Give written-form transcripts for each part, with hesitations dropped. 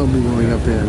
I'll be going up there.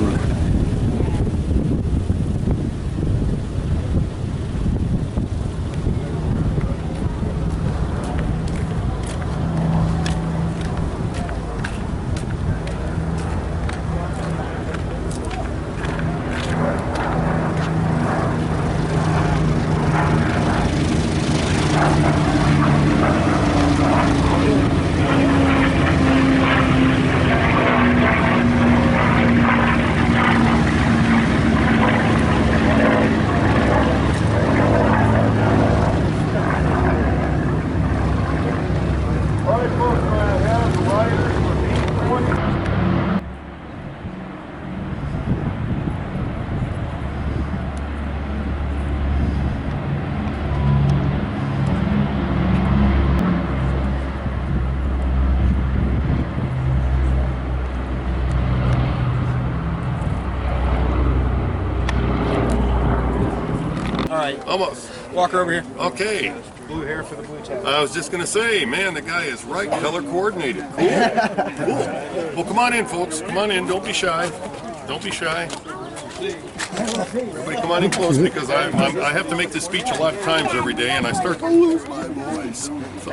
Almost. Walker over here. Okay. Blue hair for the blue tag. I was just going to say, man, the guy is right color coordinated. Cool. Cool. Well, come on in, folks. Come on in. Don't be shy. Don't be shy. Everybody come on in close because I have to make this speech a lot of times every day and I start to lose my voice. So,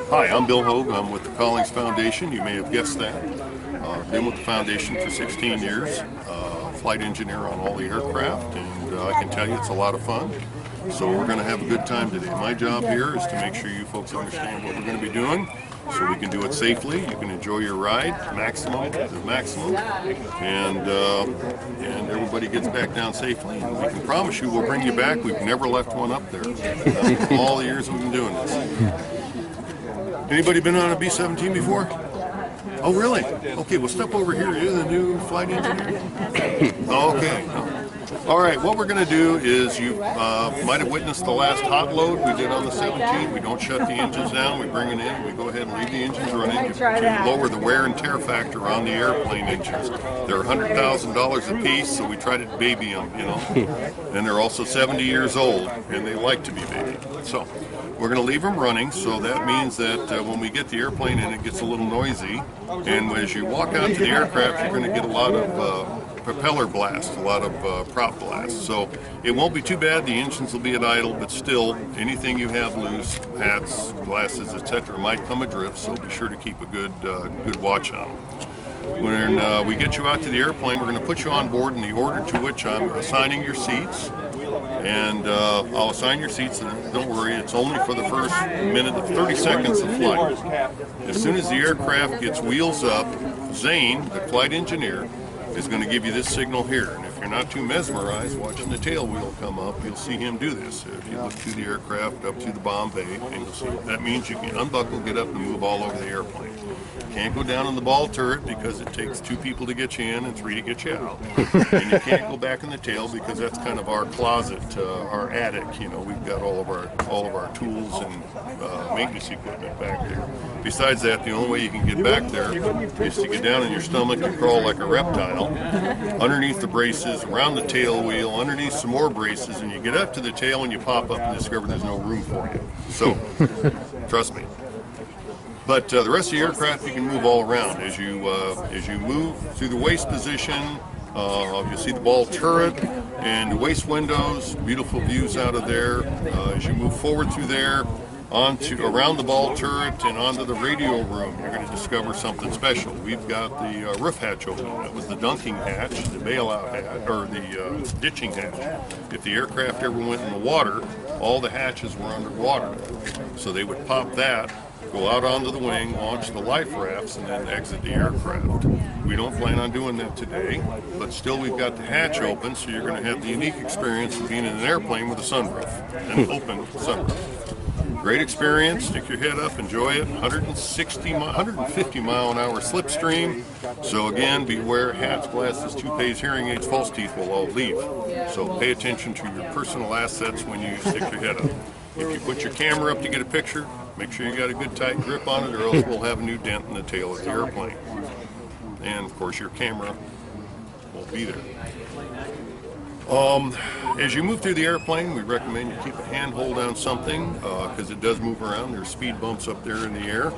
hi, I'm Bill Hogue. I'm with the Collings Foundation. You may have guessed that. Been with the foundation for 16 years. Flight engineer on all the aircraft, and I can tell you it's a lot of fun. So we're going to have a good time today. My job here is to make sure you folks understand what we're going to be doing so we can do it safely. You can enjoy your ride maximum, and everybody gets back down safely. And we can promise you we'll bring you back. We've never left one up there all the years we've been doing this. Anybody been on a B-17 before? Oh, really? Okay, well, step over here. You're the new flight engineer? Okay. All right, what we're going to do is you might have witnessed the last hot load we did on the 17. We don't shut the engines down. We bring it in. We go ahead and leave the engines running to lower the wear and tear factor on the airplane engines. They're $100,000 a piece, so we try to baby them, you know. And they're also 70 years old, and they like to be babied. So we're going to leave them running, so that means that when we get the airplane in, it gets a little noisy. And as you walk out to the aircraft, you're going to get a lot of propeller blast, a lot of prop blast. So it won't be too bad. The engines will be at idle, but still, anything you have loose, hats, glasses, etc., might come adrift. So be sure to keep a good watch on them. When we get you out to the airplane, we're going to put you on board in the order to which I'm assigning your seats. And I'll assign your seats, and don't worry, it's only for the first minute of 30 seconds of flight. As soon as the aircraft gets wheels up, Zane, the flight engineer, is going to give you this signal here. And if you're not too mesmerized watching the tail wheel come up, you'll see him do this. If you look through the aircraft up to the bomb bay, and you'll see that means you can unbuckle, get up, and move all over the airplane. Can't go down in the ball turret because it takes 2 people to get you in and 3 to get you out. And you can't go back in the tail because that's kind of our closet, our attic. You know, we've got all of our tools and maintenance equipment back there. Besides that, the only way you can get back there is to get down on your stomach and crawl like a reptile, underneath the braces, around the tail wheel, underneath some more braces, and you get up to the tail and you pop up and discover there's no room for you. So, trust me. But the rest of the aircraft you can move all around. As you move through the waist position, you'll see the ball turret and the waist windows, beautiful views out of there. As you move forward through there, around the ball turret and onto the radio room, you're going to discover something special. We've got the roof hatch open. That was the dunking hatch, the bailout hatch, or the ditching hatch. If the aircraft ever went in the water, all the hatches were underwater. So they would pop that, go out onto the wing, launch the life rafts, and then exit the aircraft. We don't plan on doing that today, but still we've got the hatch open, so you're going to have the unique experience of being in an airplane with a sunroof, an open sunroof. Great experience. Stick your head up, enjoy it. 150 mile an hour slipstream. So again, beware hats, glasses, toupees, hearing aids, false teeth will all leave. So pay attention to your personal assets when you stick your head up. If you put your camera up to get a picture, make sure you got a good tight grip on it, or else we'll have a new dent in the tail of the airplane. And of course your camera won't be there. As you move through the airplane, we recommend you keep a handhold on something because it does move around. There's speed bumps up there in the air.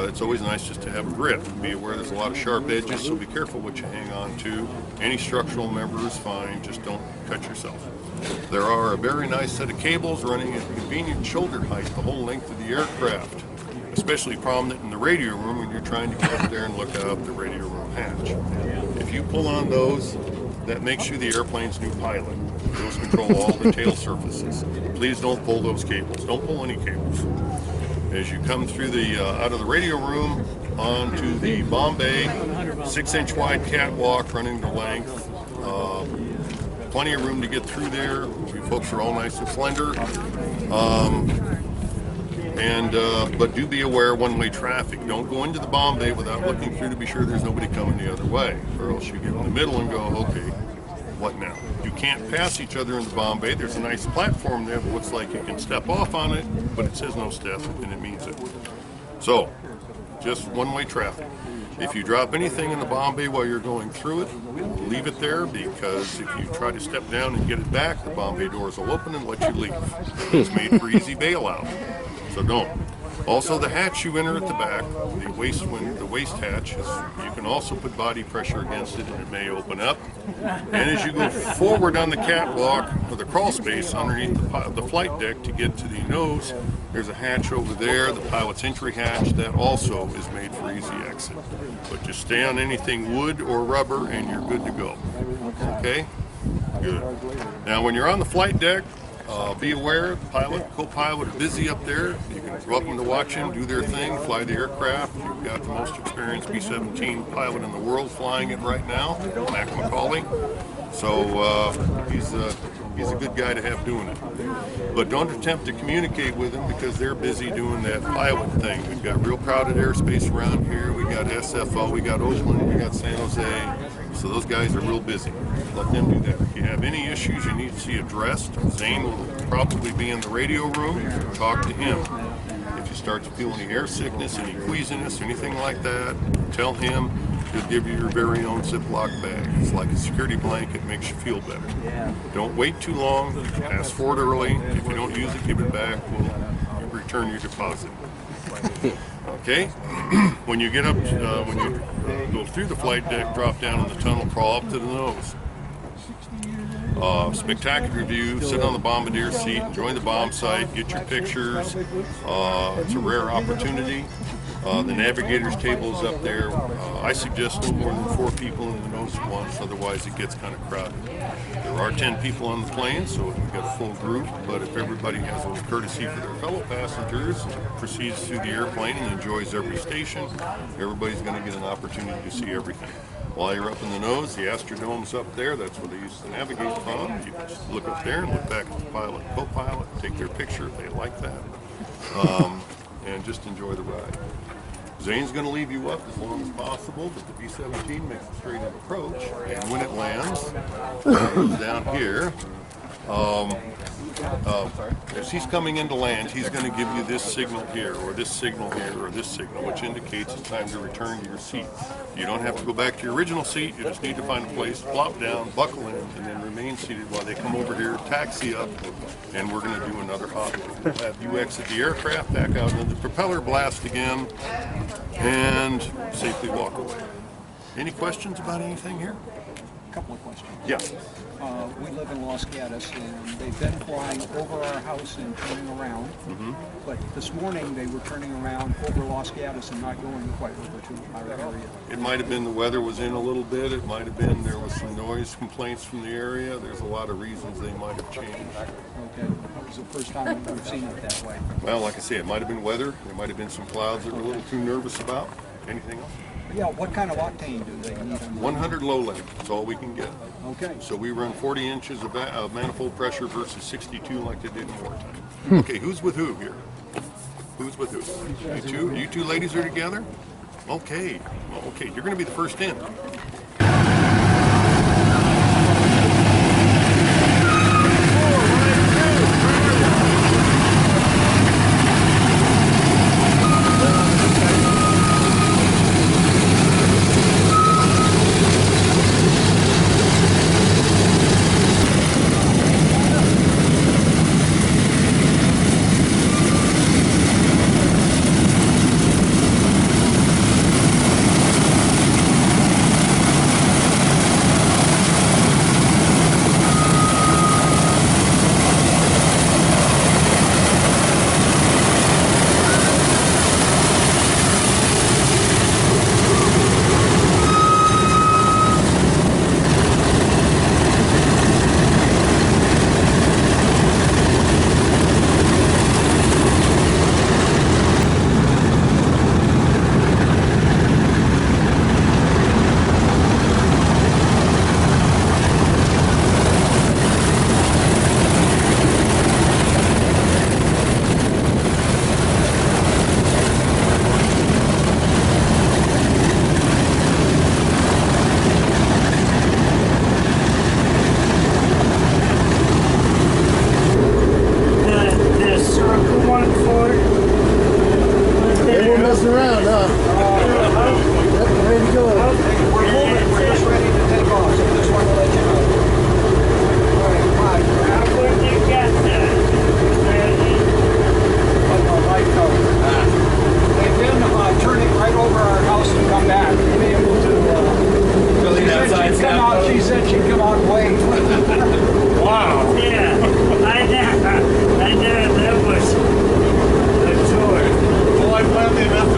It's always nice just to have a grip. Be aware there's a lot of sharp edges, so be careful what you hang on to. Any structural member is fine, just don't cut yourself. There are a very nice set of cables running at convenient shoulder height the whole length of the aircraft, especially prominent in the radio room when you're trying to get up there and look out the radio room hatch. If you pull on those, that makes you the airplane's new pilot. Those control all the tail surfaces. Please don't pull those cables. Don't pull any cables. As you come through the out of the radio room onto the bomb bay, 6-inch wide catwalk running the length. Plenty of room to get through there. You folks are all nice and slender. But do be aware one-way traffic. Don't go into the bomb bay without looking through to be sure there's nobody coming the other way, or else you get in the middle and go, okay, what now? You can't pass each other in the bomb bay. There's a nice platform there that looks like you can step off on it, but it says no step, and it means it. So, just one-way traffic. If you drop anything in the bomb bay while you're going through it, leave it there, because if you try to step down and get it back, the bomb bay doors will open and let you leave. It's made for easy bailout, so don't. Also, the hatch you enter at the back, the waist hatch, you can also put body pressure against it and it may open up. And as you go forward on the catwalk, or the crawl space underneath the flight deck to get to the nose, there's a hatch over there, the pilot's entry hatch, that also is made for easy exit. But just stay on anything wood or rubber and you're good to go. Okay? Good. Now when you're on the flight deck, be aware, the pilot, co-pilot are busy up there. You can welcome to watch them do their thing, fly the aircraft. You've got the most experienced B-17 pilot in the world flying it right now, Mac McCauley. So he's a good guy to have doing it. But don't attempt to communicate with them because they're busy doing that pilot thing. We've got real crowded airspace around here. We got SFO, we got Oakland, we got San Jose. So those guys are real busy. Let them do that. If you have any issues you need to see addressed, Zane will probably be in the radio room. Talk to him. If you start to feel any air sickness, any queasiness, anything like that, tell him. He'll give you your very own Ziploc bag. It's like a security blanket, makes you feel better. Don't wait too long. Ask for it early. If you don't use it, give it back. We'll return your deposit. Okay? When you get up, when you go through the flight deck, drop down in the tunnel, crawl up to the nose. Spectacular view, sit on the bombardier seat, enjoy the bomb site, get your pictures. It's a rare opportunity. The navigator's table is up there. I suggest no more than 4 people in the nose at once, otherwise it gets kind of crowded. There are 10 people on the plane, so we've got a full group, but if everybody has a little courtesy for their fellow passengers, proceeds through the airplane and enjoys every station, everybody's going to get an opportunity to see everything. While you're up in the nose, the Astrodome's up there. That's where they used to navigate from. You can just look up there and look back at the pilot and co-pilot, take their picture if they like that, and just enjoy the ride. Zane's going to leave you up as long as possible, but the B-17 makes a straight-in approach, and when it lands, it goes down here. As he's coming into land, he's going to give you this signal here, or this signal here, or this signal, which indicates it's time to return to your seat. You don't have to go back to your original seat. You just need to find a place, plop down, buckle in, and then remain seated while they come over here, taxi up, and we're going to do another hop. We'll have you exit the aircraft, back out into the propeller blast again, and safely walk away. Any questions about anything here? A couple of questions. Yes. We live in Los Gatos, and they've been flying over our house and turning around. But this morning they were turning around over Los Gatos and not going quite over to our area. It might have been the weather was in a little bit. It might have been there was some noise complaints from the area. There's a lot of reasons they might have changed. Okay, that was the first time we've seen it that way. Well, like I say, it might have been weather. There might have been some clouds that we're a little too nervous about. Anything else? Yeah, what kind of octane do they need? 100 low lead. That's all we can get. Okay. So we run 40 inches of manifold pressure versus 62 like they did in wartime. Okay, who's with who here? Who's with who? You two? You two ladies are together? Okay. Well, okay, you're going to be the first in. messing around, huh? Yep, ready to go. We're moving. We're just ready to take off. So just want to let you know. All right, hi. Where'd you get that? They've been turning right over our house to come back. To be able to. She said she'd come out and wait. Wow. Yeah, I never that was a tour. Well, I planned enough